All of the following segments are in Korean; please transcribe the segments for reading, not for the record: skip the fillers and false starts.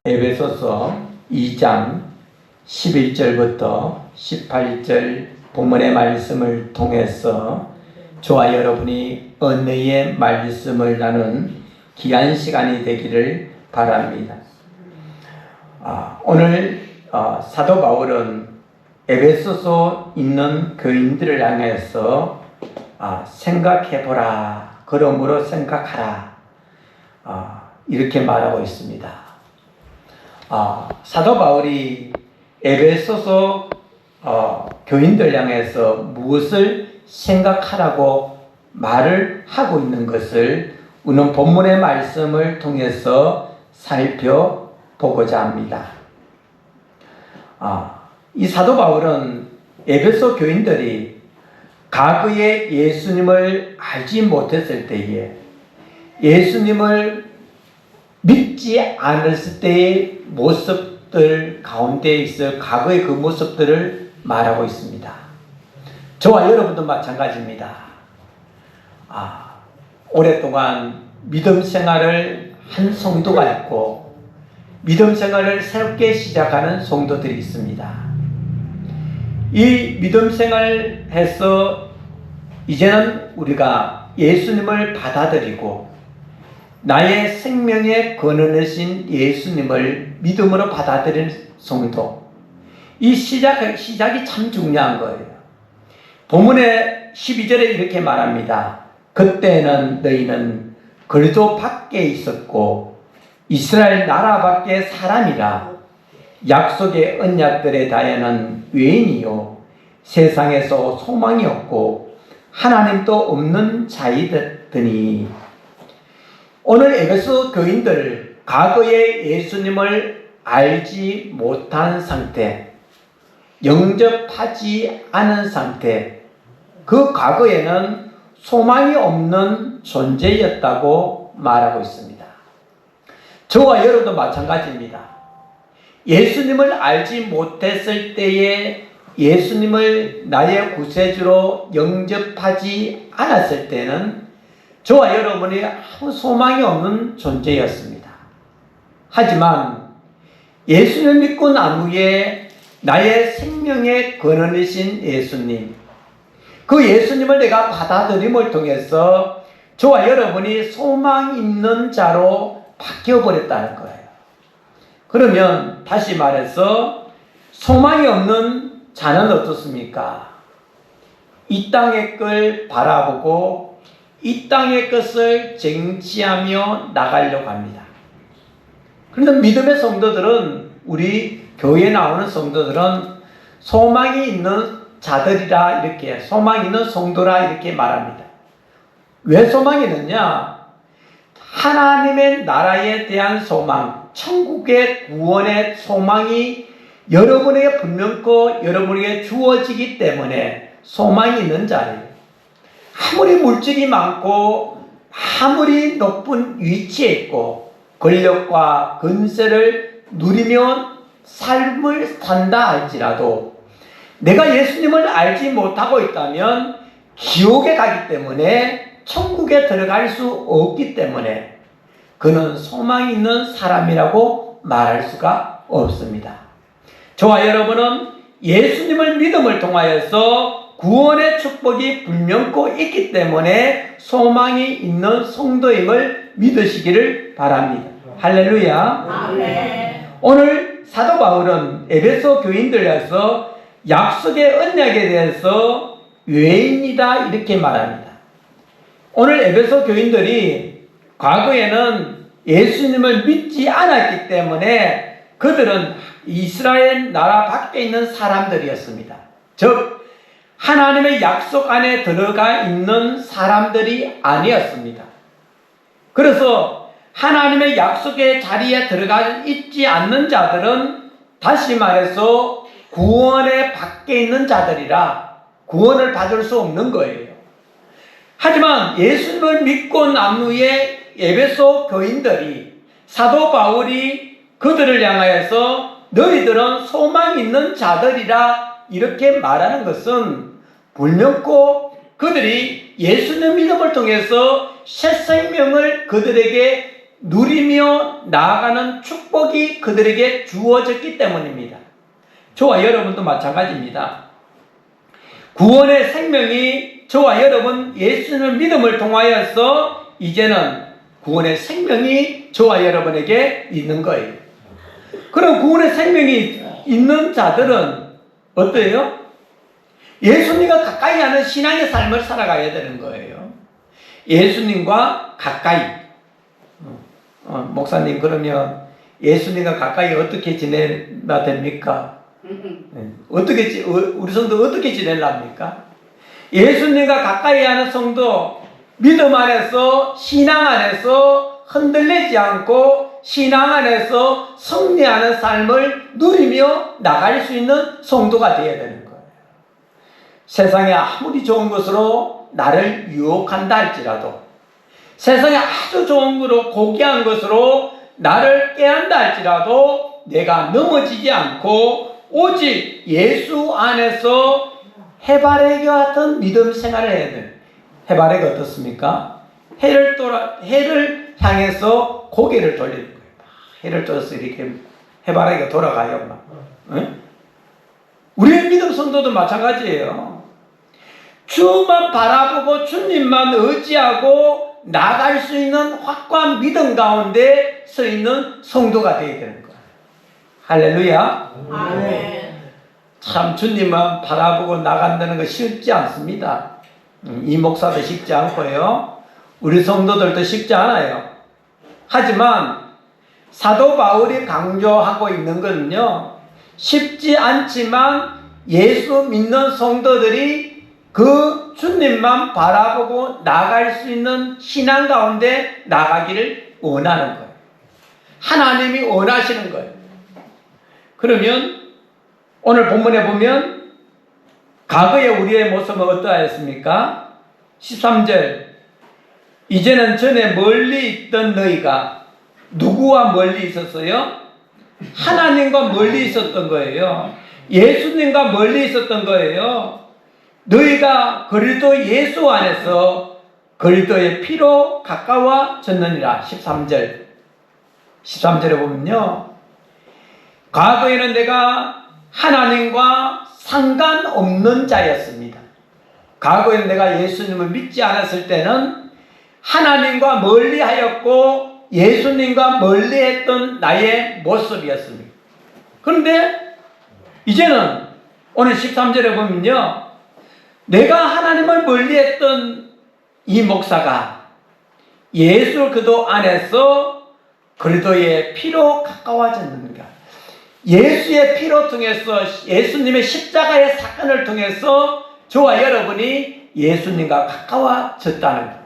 에베소서 2장 11절부터 18절 본문의 말씀을 통해서 저와 여러분이 은혜의 말씀을 나눈 귀한 시간이 되기를 바랍니다. 오늘 사도 바울은 에베소서 있는 교인들을 향해서 생각해보라, 그러므로 생각하라, 이렇게 말하고 있습니다. 사도 바울이 에베소서 교인들 향해서 무엇을 생각하라고 말을 하고 있는 것을 오늘 본문의 말씀을 통해서 살펴보고자 합니다. 이 사도 바울은 에베소 교인들이 과거에 예수님을 알지 못했을 때에 예수님을 믿지 않았을 때의 모습들 가운데 있어 과거의 그 모습들을 말하고 있습니다. 저와 여러분도 마찬가지입니다. 오랫동안 믿음 생활을 한 성도가 있고 믿음 생활을 새롭게 시작하는 성도들이 있습니다. 이 믿음 생활에서 이제는 우리가 예수님을 받아들이고 나의 생명의 근원이신 예수님을 믿음으로 받아들이는 성도, 이 시작이 참 중요한 거예요. 본문의 12절에 이렇게 말합니다. 그때는 너희는 그리스도 밖에 있었고 이스라엘 나라 밖에 사람이라 약속의 언약들에 대하여는 외인이요 세상에서 소망이 없고 하나님도 없는 자이더니. 오늘 에베소 교인들 과거에 예수님을 알지 못한 상태, 영접하지 않은 상태, 그 과거에는 소망이 없는 존재였다고 말하고 있습니다. 저와 여러분도 마찬가지입니다. 예수님을 알지 못했을 때에 예수님을 나의 구세주로 영접하지 않았을 때는 저와 여러분이 아무 소망이 없는 존재였습니다. 하지만 예수님을 믿고 난 후에 나의 생명의 근원이신 예수님, 그 예수님을 내가 받아들임을 통해서 저와 여러분이 소망 있는 자로 바뀌어버렸다는 거예요. 그러면 다시 말해서 소망이 없는 자는 어떻습니까? 이 땅의 걸 바라보고 이 땅의 것을 쟁취하며 나가려고 합니다. 그런데 믿음의 성도들은, 우리 교회에 나오는 성도들은 소망이 있는 자들이라, 이렇게 소망이 있는 성도라 이렇게 말합니다. 왜 소망이 있느냐? 하나님의 나라에 대한 소망, 천국의 구원의 소망이 여러분에게 분명코 여러분에게 주어지기 때문에 소망이 있는 자예요. 아무리 물질이 많고 아무리 높은 위치에 있고 권력과 권세를 누리며 삶을 산다 할지라도 내가 예수님을 알지 못하고 있다면 지옥에 가기 때문에 천국에 들어갈 수 없기 때문에 그는 소망이 있는 사람이라고 말할 수가 없습니다. 저와 여러분은 예수님을 믿음을 통하여서 구원의 축복이 분명코 있기 때문에 소망이 있는 성도임을 믿으시기를 바랍니다. 할렐루야. 아멘. 오늘 사도 바울은 에베소 교인들에서 약속의 언약에 대해서 외인이다 이렇게 말합니다. 오늘 에베소 교인들이 과거에는 예수님을 믿지 않았기 때문에 그들은 이스라엘 나라 밖에 있는 사람들이었습니다. 즉 하나님의 약속 안에 들어가 있는 사람들이 아니었습니다. 그래서 하나님의 약속의 자리에 들어가 있지 않는 자들은 다시 말해서 구원의 밖에 있는 자들이라 구원을 받을 수 없는 거예요. 하지만 예수님을 믿고 난 후에 에베소 교인들이, 사도 바울이 그들을 향하여서 너희들은 소망 있는 자들이라 이렇게 말하는 것은 불명코 그들이 예수님 믿음을 통해서 새 생명을 그들에게 누리며 나아가는 축복이 그들에게 주어졌기 때문입니다. 저와 여러분도 마찬가지입니다. 구원의 생명이 저와 여러분 예수님을 믿음을 통하여서 이제는 구원의 생명이 저와 여러분에게 있는 거예요. 그럼 구원의 생명이 있는 자들은 어때요? 예수님과 가까이 하는 신앙의 삶을 살아가야 되는 거예요. 예수님과 가까이. 목사님, 그러면 예수님과 가까이 어떻게 지내야 됩니까? 우리 성도 어떻게 지내랍니까? 예수님과 가까이 하는 성도, 믿음 안에서, 신앙 안에서 흔들리지 않고 신앙 안에서 승리하는 삶을 누리며 나갈 수 있는 성도가 되어야 되는 거예요. 세상에 아무리 좋은 것으로 나를 유혹한다 할지라도, 세상에 아주 좋은 것으로 고귀한 것으로 나를 깨한다 할지라도 내가 넘어지지 않고 오직 예수 안에서 해바라기와 같은 믿음 생활을 해야 돼요. 해바라기 어떻습니까? 해를 향해서 고개를 돌리는 거예요. 해를 떠서 이렇게 해바라기가 돌아가요. 막. 응? 우리의 믿음 성도도 마찬가지예요. 주만 바라보고 주님만 의지하고 나갈 수 있는 확고한 믿음 가운데 서 있는 성도가 되어야 되는 거예요. 할렐루야. 아멘. 참 주님만 바라보고 나간다는 거 쉽지 않습니다. 이 목사도 쉽지 않고요. 우리 성도들도 쉽지 않아요. 하지만 사도 바울이 강조하고 있는 것은요, 쉽지 않지만 예수 믿는 성도들이 그 주님만 바라보고 나갈 수 있는 신앙 가운데 나가기를 원하는 거예요. 하나님이 원하시는 거예요. 그러면 오늘 본문에 보면 과거의 우리의 모습은 어떠하였습니까? 13절, 이제는 전에 멀리 있던 너희가 누구와 멀리 있었어요? 하나님과 멀리 있었던 거예요. 예수님과 멀리 있었던 거예요. 너희가 그리스도 예수 안에서 그리스도의 피로 가까워졌느니라. 13절에 보면요, 과거에는 내가 하나님과 상관없는 자였습니다. 과거에는 내가 예수님을 믿지 않았을 때는 하나님과 멀리하였고 예수님과 멀리했던 나의 모습이었습니다. 그런데 이제는 오늘 13절에 보면요, 내가 하나님을 멀리했던 이 목사가 예수 그리스도 안에서 그리스도의 피로 가까워졌는가. 예수의 피로 통해서, 예수님의 십자가의 사건을 통해서 저와 여러분이 예수님과 가까워졌다는 거예요.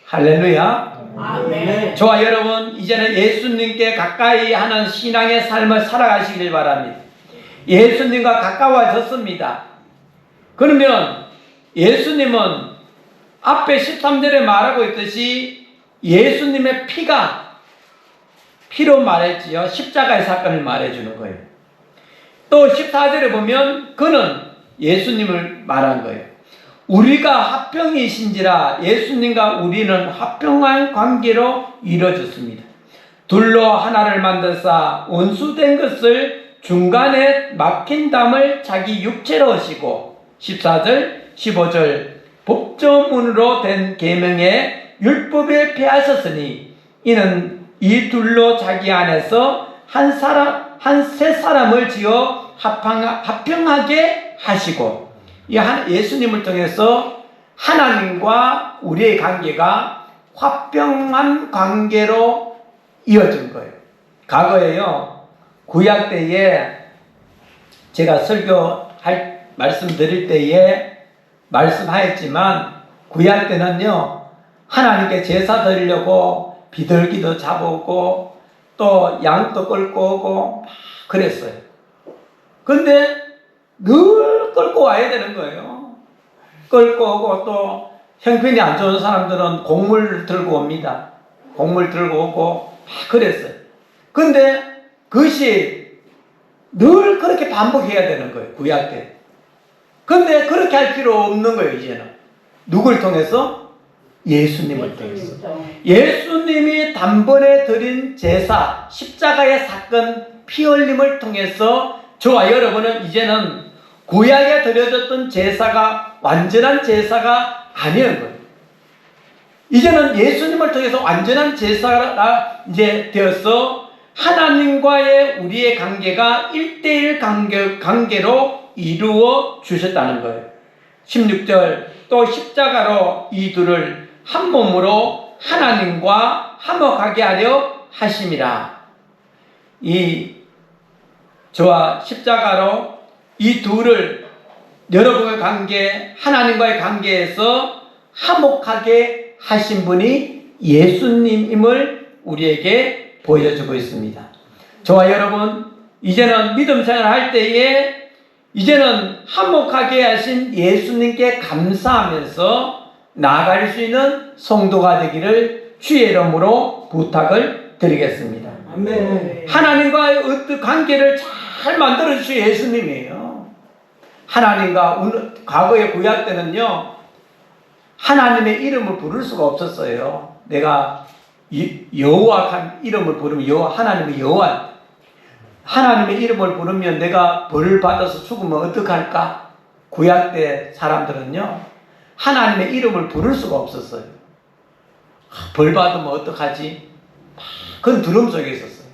할렐루야. 아멘. 저와 여러분, 이제는 예수님께 가까이 하는 신앙의 삶을 살아가시길 바랍니다. 예수님과 가까워졌습니다. 그러면 예수님은 앞에 13절에 말하고 있듯이 예수님의 피로 말했지요. 십자가의 사건을 말해주는 거예요. 또 14절에 보면 그는 예수님을 말한 거예요. 우리가 화평이신지라. 예수님과 우리는 화평한 관계로 이루어졌습니다. 둘로 하나를 만드사 원수된 것을 중간에 막힌 담을 자기 육체로 하시고, 14절 15절, 법조문으로 된 계명에 율법을 폐하셨으니 이는 이 둘로 자기 안에서 한 세 사람을 지어 화평하게 하시고, 예수님을 통해서 하나님과 우리의 관계가 화평한 관계로 이어진 거예요. 과거에요, 구약 때에 제가 말씀드릴 때에 말씀하였지만, 구약 때는요, 하나님께 제사 드리려고 비둘기도 잡아오고 또 양도 끌고 오고 막 그랬어요. 근데 늘 끌고 와야 되는 거예요. 끌고 오고, 또 형편이 안 좋은 사람들은 곡물 들고 옵니다. 곡물 들고 오고 막 그랬어요. 근데 그것이 늘 그렇게 반복해야 되는 거예요, 구약 때. 근데 그렇게 할 필요 없는 거예요, 이제는. 누굴 통해서? 예수님을 통해서. 예수님이 단번에 드린 제사, 십자가의 사건, 피 흘림을 통해서 저와 여러분은 이제는 구약에 드려졌던 제사가 완전한 제사가 아니는 거예요. 이제는 예수님을 통해서 완전한 제사가 이제 되어서 하나님과의 우리의 관계가 1:1 관계로 이루어 주셨다는 거예요. 16절, 또 십자가로 이 둘을 한 몸으로 하나님과 화목하게 하려 하심이라. 저와 십자가로 이 둘을 여러분의 관계, 하나님과의 관계에서 화목하게 하신 분이 예수님임을 우리에게 보여주고 있습니다. 저와 여러분, 이제는 믿음 생활할 때에 이제는 화목하게 하신 예수님께 감사하면서 나아갈 수 있는 성도가 되기를 주의 이름으로 부탁을 드리겠습니다. 아멘. 하나님과의 어떤 관계를 잘 만들어주신 예수님이에요. 하나님과 과거의 구약 때는요, 하나님의 이름을 부를 수가 없었어요. 내가 여호와 이름을 부르면 하나님의 여호와, 하나님의 이름을 부르면 내가 벌을 받아서 죽으면 어떡할까? 구약 때 사람들은요, 하나님의 이름을 부를 수가 없었어요. 벌 받으면 어떡하지? 그건 두려움 속에 있었어요.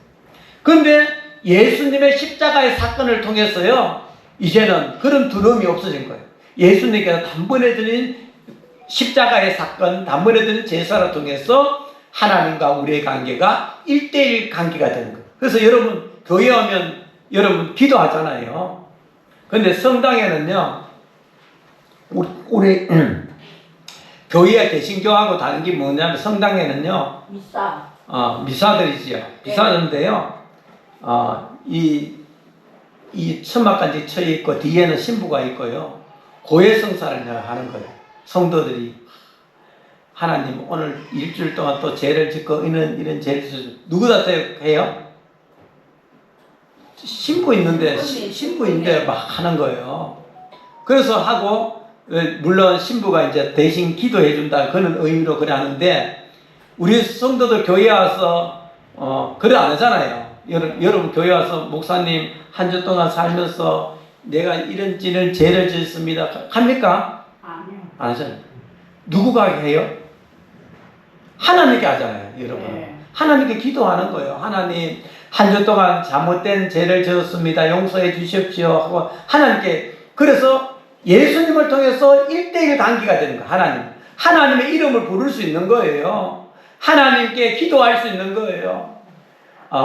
그런데 예수님의 십자가의 사건을 통해서요, 이제는 그런 두려움이 없어진 거예요. 예수님께서 단번에 드린 십자가의 사건, 단번에 드린 제사를 통해서 하나님과 우리의 관계가 1:1 관계가 되는 거예요. 그래서 여러분, 교회 오면 여러분 기도하잖아요. 그런데 성당에는요, 우리 교회와 개신교하고 다른 게 뭐냐면, 성당에는요, 미사들이지요. 미사인데요, 이 천막까지 쳐 있고 뒤에는 신부가 있고요, 고해성사를 하는 거예요. 성도들이 하나님 오늘 일주일 동안 또 죄를 짓고 이런 죄를 짓고 누구한테 해요? 신부인데 막 하는 거예요. 그래서 하고, 물론 신부가 이제 대신 기도해 준다 그런 의미로 그래 하는데, 우리 성도들 교회 와서 그래 안 하잖아요. 여러분 교회 와서 목사님 한 주 동안 살면서 내가 이런 죄를 짓습니다 합니까? 아니요. 안 하잖아요. 누구가 해요? 하나님께 하잖아요, 여러분. 네. 하나님께 기도하는 거예요. 하나님, 한 주 동안 잘못된 죄를 지었습니다. 용서해 주십시오 하고 하나님께. 그래서 예수님을 통해서 1:1 관계가 되는 거예요. 하나님의 이름을 부를 수 있는 거예요. 하나님께 기도할 수 있는 거예요.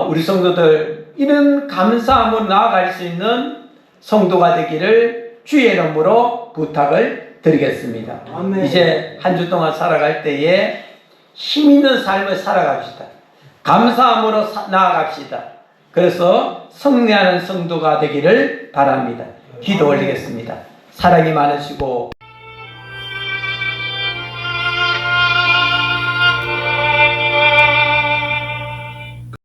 우리 성도들, 이런 감사함으로 나아갈 수 있는 성도가 되기를 주의 이름으로 부탁을 드리겠습니다. 아멘. 이제 한 주 동안 살아갈 때에 힘 있는 삶을 살아갑시다. 감사함으로 나아갑시다. 그래서 승리하는 성도가 되기를 바랍니다. 기도 올리겠습니다. 사랑이 많으시고